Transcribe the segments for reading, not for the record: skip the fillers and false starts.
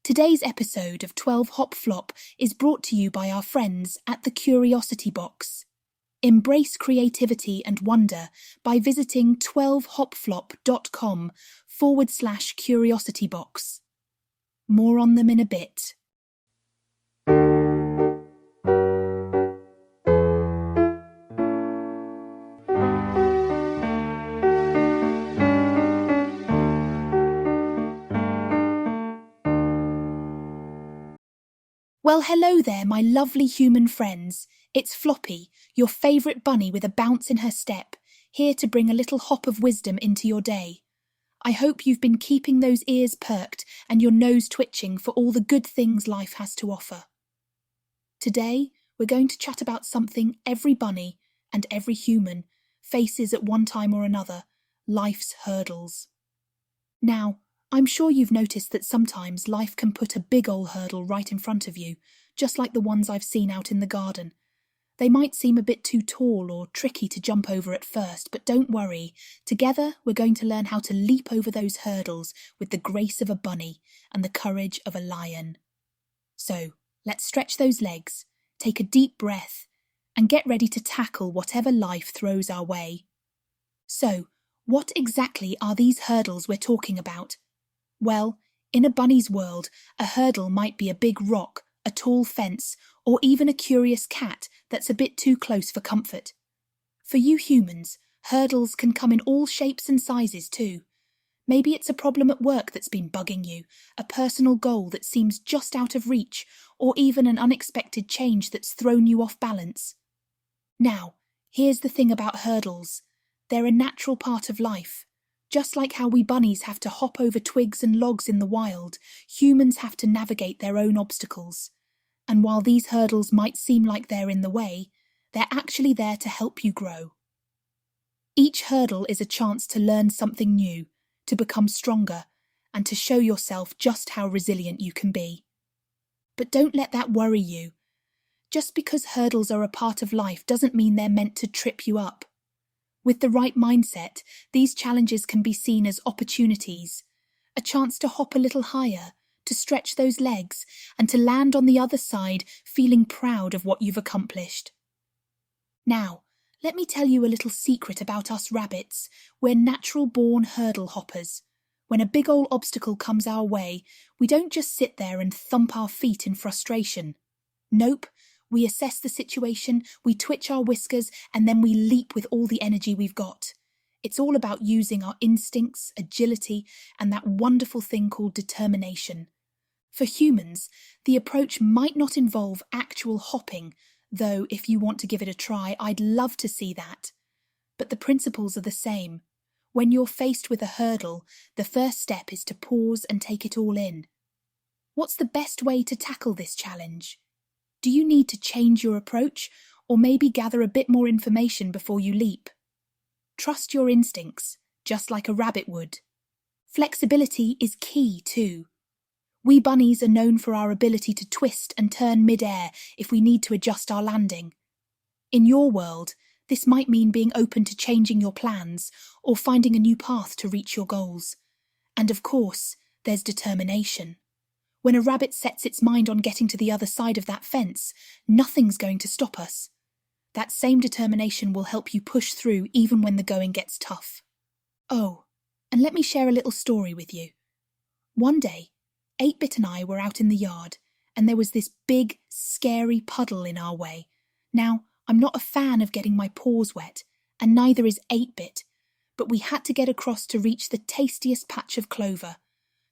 Today's episode of 12 Hop Flop is brought to you by our friends at the Curiosity Box. Embrace creativity and wonder by visiting 12hopflop.com/curiositybox. More on them in a bit. Well, hello there, my lovely human friends. It's Floppy, your favourite bunny with a bounce in her step, here to bring a little hop of wisdom into your day. I hope you've been keeping those ears perked and your nose twitching for all the good things life has to offer. Today, we're going to chat about something every bunny and every human faces at one time or another: life's hurdles. Now, I'm sure you've noticed that sometimes life can put a big ol' hurdle right in front of you, just like the ones I've seen out in the garden. They might seem a bit too tall or tricky to jump over at first, but don't worry. Together, we're going to learn how to leap over those hurdles with the grace of a bunny and the courage of a lion. So, let's stretch those legs, take a deep breath, and get ready to tackle whatever life throws our way. So, what exactly are these hurdles we're talking about? Well, in a bunny's world, a hurdle might be a big rock, a tall fence, or even a curious cat that's a bit too close for comfort. For you humans, hurdles can come in all shapes and sizes too. Maybe it's a problem at work that's been bugging you, a personal goal that seems just out of reach, or even an unexpected change that's thrown you off balance. Now, here's the thing about hurdles. They're a natural part of life. Just like how we bunnies have to hop over twigs and logs in the wild, humans have to navigate their own obstacles. And while these hurdles might seem like they're in the way, they're actually there to help you grow. Each hurdle is a chance to learn something new, to become stronger, and to show yourself just how resilient you can be. But don't let that worry you. Just because hurdles are a part of life doesn't mean they're meant to trip you up. With the right mindset, these challenges can be seen as opportunities, a chance to hop a little higher, to stretch those legs, and to land on the other side feeling proud of what you've accomplished. Now, let me tell you a little secret about us rabbits. We're natural-born hurdle hoppers. When a big old obstacle comes our way, we don't just sit there and thump our feet in frustration. Nope. We assess the situation, we twitch our whiskers, and then we leap with all the energy we've got. It's all about using our instincts, agility, and that wonderful thing called determination. For humans, the approach might not involve actual hopping, though if you want to give it a try, I'd love to see that. But the principles are the same. When you're faced with a hurdle, the first step is to pause and take it all in. What's the best way to tackle this challenge? Do you need to change your approach, or maybe gather a bit more information before you leap? Trust your instincts, just like a rabbit would. Flexibility is key too. We bunnies are known for our ability to twist and turn mid-air if we need to adjust our landing. In your world, this might mean being open to changing your plans or finding a new path to reach your goals. And of course, there's determination. When a rabbit sets its mind on getting to the other side of that fence, nothing's going to stop us. That same determination will help you push through even when the going gets tough. Oh, and let me share a little story with you. One day, 8-Bit and I were out in the yard, and there was this big, scary puddle in our way. Now, I'm not a fan of getting my paws wet, and neither is 8-Bit, but we had to get across to reach the tastiest patch of clover.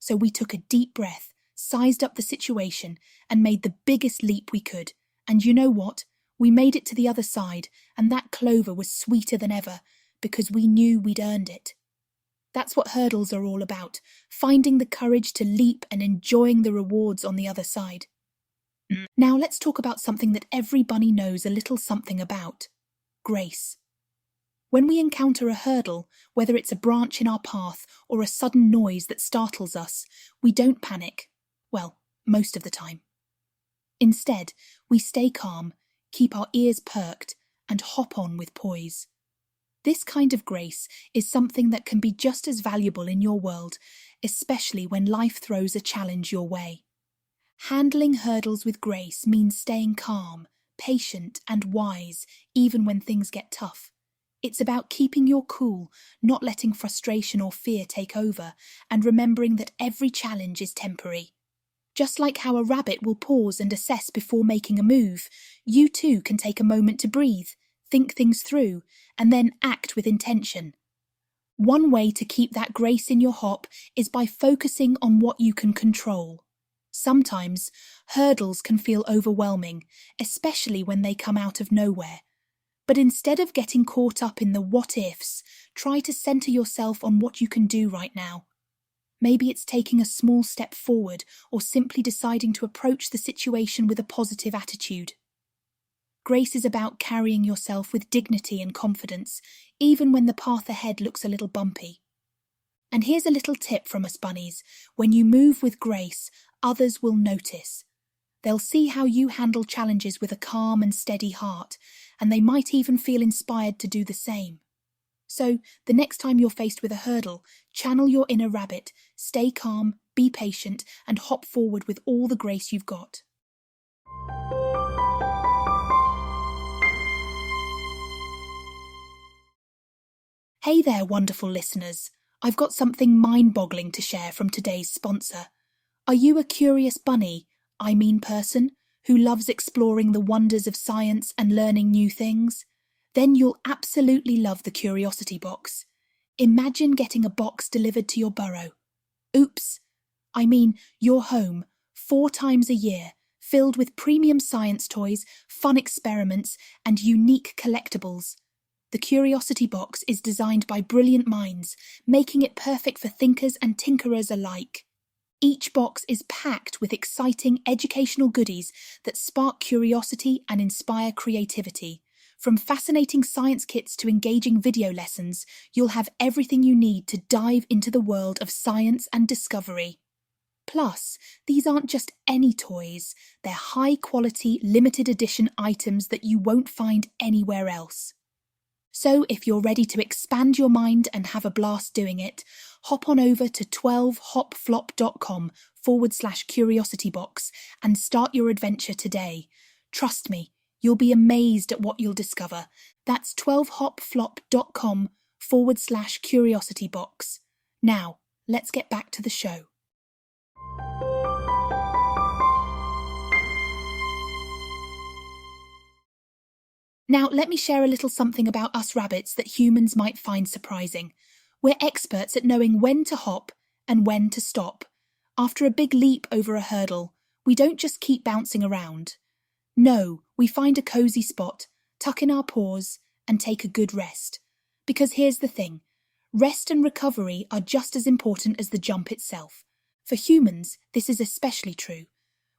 So we took a deep breath, sized up the situation, and made the biggest leap we could. And you know what? We made it to the other side, and that clover was sweeter than ever, because we knew we'd earned it. That's what hurdles are all about, finding the courage to leap and enjoying the rewards on the other side. Now let's talk about something that every bunny knows a little something about: grace. When we encounter a hurdle, whether it's a branch in our path or a sudden noise that startles us, we don't panic. Well, most of the time. Instead, we stay calm, keep our ears perked, and hop on with poise. This kind of grace is something that can be just as valuable in your world, especially when life throws a challenge your way. Handling hurdles with grace means staying calm, patient, and wise, even when things get tough. It's about keeping your cool, not letting frustration or fear take over, and remembering that every challenge is temporary. Just like how a rabbit will pause and assess before making a move, you too can take a moment to breathe, think things through, and then act with intention. One way to keep that grace in your hop is by focusing on what you can control. Sometimes, hurdles can feel overwhelming, especially when they come out of nowhere. But instead of getting caught up in the what-ifs, try to center yourself on what you can do right now. Maybe it's taking a small step forward or simply deciding to approach the situation with a positive attitude. Grace is about carrying yourself with dignity and confidence, even when the path ahead looks a little bumpy. And here's a little tip from us bunnies. When you move with grace, others will notice. They'll see how you handle challenges with a calm and steady heart, and they might even feel inspired to do the same. So, the next time you're faced with a hurdle, channel your inner rabbit, stay calm, be patient, and hop forward with all the grace you've got. Hey there, wonderful listeners. I've got something mind-boggling to share from today's sponsor. Are you a curious bunny, person, who loves exploring the wonders of science and learning new things? Then you'll absolutely love the Curiosity Box. Imagine getting a box delivered to your burrow. Your home, 4 times a year, filled with premium science toys, fun experiments, and unique collectibles. The Curiosity Box is designed by brilliant minds, making it perfect for thinkers and tinkerers alike. Each box is packed with exciting educational goodies that spark curiosity and inspire creativity. From fascinating science kits to engaging video lessons, you'll have everything you need to dive into the world of science and discovery. Plus, these aren't just any toys, they're high-quality, limited edition items that you won't find anywhere else. So if you're ready to expand your mind and have a blast doing it, hop on over to 12hopflop.com/curiositybox and start your adventure today. Trust me, you'll be amazed at what you'll discover. That's 12hopflop.com/curiositybox. Now, let's get back to the show. Now, let me share a little something about us rabbits that humans might find surprising. We're experts at knowing when to hop and when to stop. After a big leap over a hurdle, we don't just keep bouncing around. No, we find a cozy spot, tuck in our paws, and take a good rest. Because here's the thing, rest and recovery are just as important as the jump itself. For humans, this is especially true.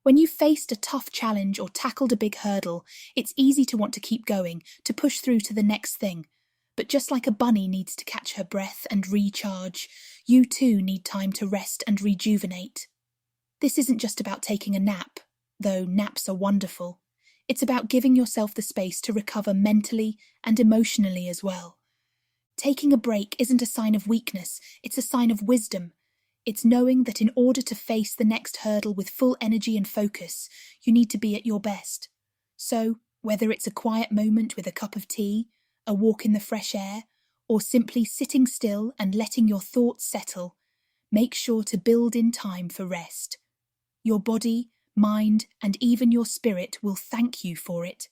When you've faced a tough challenge or tackled a big hurdle, it's easy to want to keep going, to push through to the next thing. But just like a bunny needs to catch her breath and recharge, you too need time to rest and rejuvenate. This isn't just about taking a nap, though naps are wonderful. It's about giving yourself the space to recover mentally and emotionally as well. Taking a break isn't a sign of weakness, it's a sign of wisdom. It's knowing that in order to face the next hurdle with full energy and focus, you need to be at your best. So, whether it's a quiet moment with a cup of tea, a walk in the fresh air, or simply sitting still and letting your thoughts settle, make sure to build in time for rest. Your body, mind, and even your spirit will thank you for it.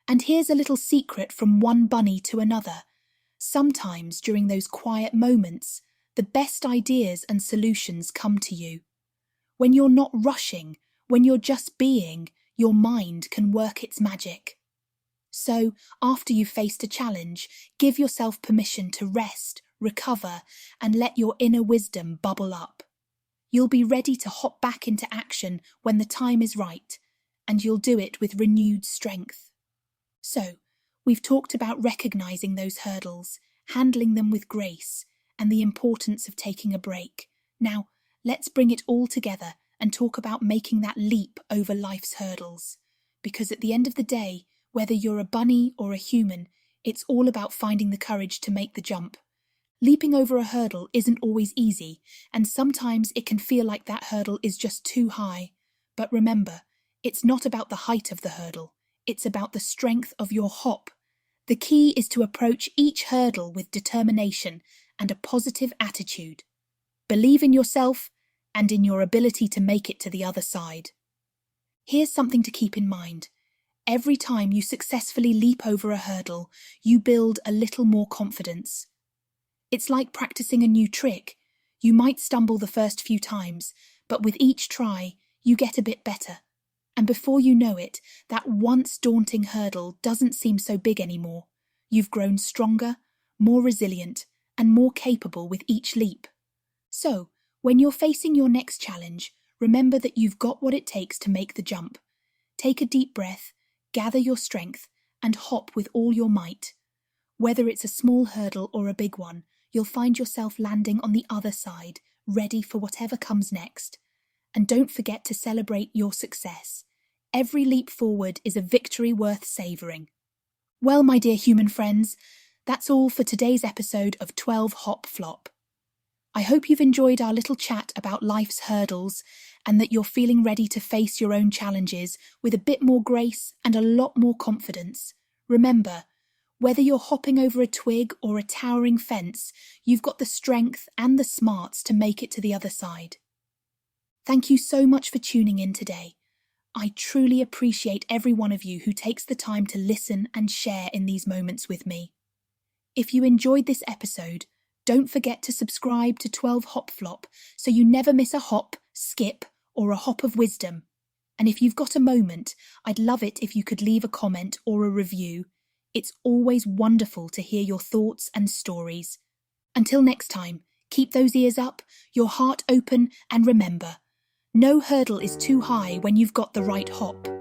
And here's a little secret from one bunny to another. Sometimes during those quiet moments, the best ideas and solutions come to you. When you're not rushing, when you're just being, your mind can work its magic. So, after you've faced a challenge, give yourself permission to rest, recover, and let your inner wisdom bubble up. You'll be ready to hop back into action when the time is right, and you'll do it with renewed strength. So, we've talked about recognizing those hurdles, handling them with grace, and the importance of taking a break. Now, let's bring it all together and talk about making that leap over life's hurdles. Because at the end of the day, whether you're a bunny or a human, it's all about finding the courage to make the jump. Leaping over a hurdle isn't always easy, and sometimes it can feel like that hurdle is just too high. But remember, it's not about the height of the hurdle, it's about the strength of your hop. The key is to approach each hurdle with determination and a positive attitude. Believe in yourself and in your ability to make it to the other side. Here's something to keep in mind. Every time you successfully leap over a hurdle, you build a little more confidence. It's like practicing a new trick. You might stumble the first few times, but with each try, you get a bit better. And before you know it, that once daunting hurdle doesn't seem so big anymore. You've grown stronger, more resilient, and more capable with each leap. So, when you're facing your next challenge, remember that you've got what it takes to make the jump. Take a deep breath, gather your strength, and hop with all your might. Whether it's a small hurdle or a big one, you'll find yourself landing on the other side, ready for whatever comes next. And don't forget to celebrate your success. Every leap forward is a victory worth savouring. Well, my dear human friends, that's all for today's episode of 12 Hop Flop. I hope you've enjoyed our little chat about life's hurdles and that you're feeling ready to face your own challenges with a bit more grace and a lot more confidence. Remember, whether you're hopping over a twig or a towering fence, you've got the strength and the smarts to make it to the other side. Thank you so much for tuning in today. I truly appreciate every one of you who takes the time to listen and share in these moments with me. If you enjoyed this episode, don't forget to subscribe to 12 Hop Flop so you never miss a hop, skip, or a hop of wisdom. And if you've got a moment, I'd love it if you could leave a comment or a review. It's always wonderful to hear your thoughts and stories. Until next time, keep those ears up, your heart open, and remember, no hurdle is too high when you've got the right hop.